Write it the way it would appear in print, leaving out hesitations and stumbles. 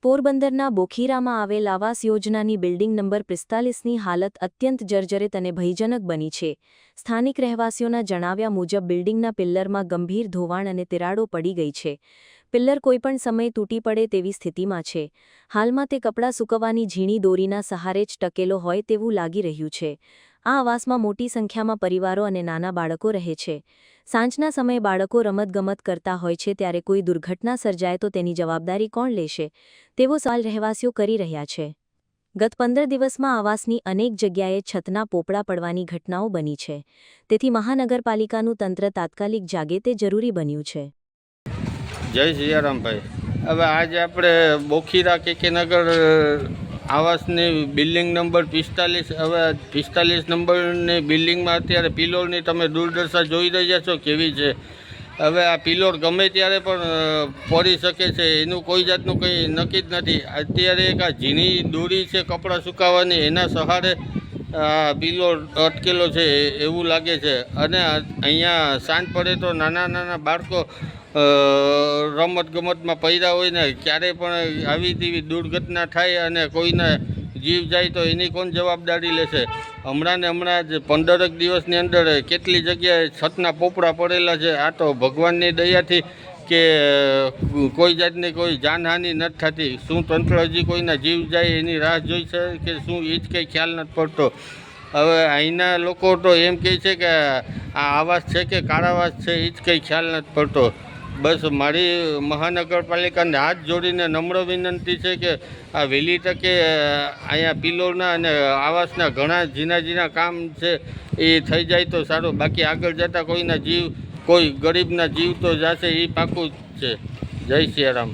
પોરબંદરના બોખીરામાં આવેલ આવાસ યોજનાની બિલ્ડિંગ નંબર 45ની હાલત અત્યંત જર્જરિત અને ભયજનક બની છે। સ્થાનિક રહેવાસીઓના જણાવ્યા મુજબ બિલ્ડિંગના પિલ્લરમાં ગંભીર ધોવાણ અને તિરાડો પડી ગઈ છે। પિલ્લર કોઈપણ સમયે તૂટી પડે તેવી સ્થિતિમાં છે। હાલમાં તે કપડાં સૂકવવાની ઝીણી દોરીના સહારે જ ટકેલો હોય તેવું લાગી રહ્યું છે। આ આવાસમાં મોટી સંખ્યામાં પરિવારો અને નાના બાળકો રહે છે। સાંજના સમયે બાળકો રમતગમત કરતા હોય છે ત્યારે કોઈ દુર્ઘટના સર્જાય તો તેની જવાબદારી કોણ લેશે તેવો સવાલ રહેવાસીઓ કરી રહ્યા છે। ગત 15 દિવસમાં આવાસની અનેક જગ્યાએ છતના પોપડા પડવાની ઘટનાઓ બની છે। તેથી મહાનગરપાલિકાનું તંત્ર તાત્કાલિક જાગે તે જરૂરી બન્યું છે। જય સિયારામ ભાઈ। હવે આજે આપણે બોખીરા કેકેનગર આવાસની બિલ્ડિંગ નંબર 45 હવે 45 નંબરની બિલ્ડિંગમાં અત્યારે પિલોરની તમે દુર્દશા જોઈ રહ્યા છો કેવી છે। હવે આ પિલોર ગમે ત્યારે પણ પડી શકે છે, એનું કોઈ જાતનું કંઈ નક્કી જ નથી। અત્યારે એક આ ઝીણી દોરી છે કપડાં સુકાવવાની, એના સહારે આ પિલોર અટકેલો છે એવું લાગે છે। અને અહીંયા સાંજ પડે તો નાના નાના બાળકો રમતગમતમાં પડ્યા હોય ને ક્યારેય પણ આવી તેવી દુર્ઘટના થાય અને કોઈને જીવ જાય તો એની કોણ જવાબદારી લેશે? હમણાં જ 15 દિવસની અંદર કેટલી જગ્યાએ છતના પોપડા પડેલા છે। આ તો ભગવાનની દયાથી કે કોઈ જાતની કોઈ જાનહાનિ નથી થતી। શું તંત્ર હજી કોઈના જીવ જાય એની રાહ જોઈ છે કે શું એ જ કંઈ ખ્યાલ નથી પડતો। હવે અહીંના લોકો તો એમ કહે છે કે આ આવાસ છે કે કારાવાસ છે એ જ કંઈ ખ્યાલ નથી પડતો। બસ મારી મહાનગરપાલિકાને હાથ જોડીને નમ્ર વિનંતી છે કે આ વહેલી તકે અહીંયા પિલોરના અને આવાસના ઘણા ઝીણા કામ છે એ થઈ જાય તો સારું। બાકી આગળ જતાં કોઈ ગરીબના જીવ તો જશે એ પાકું જ છે। જય સિયારામ।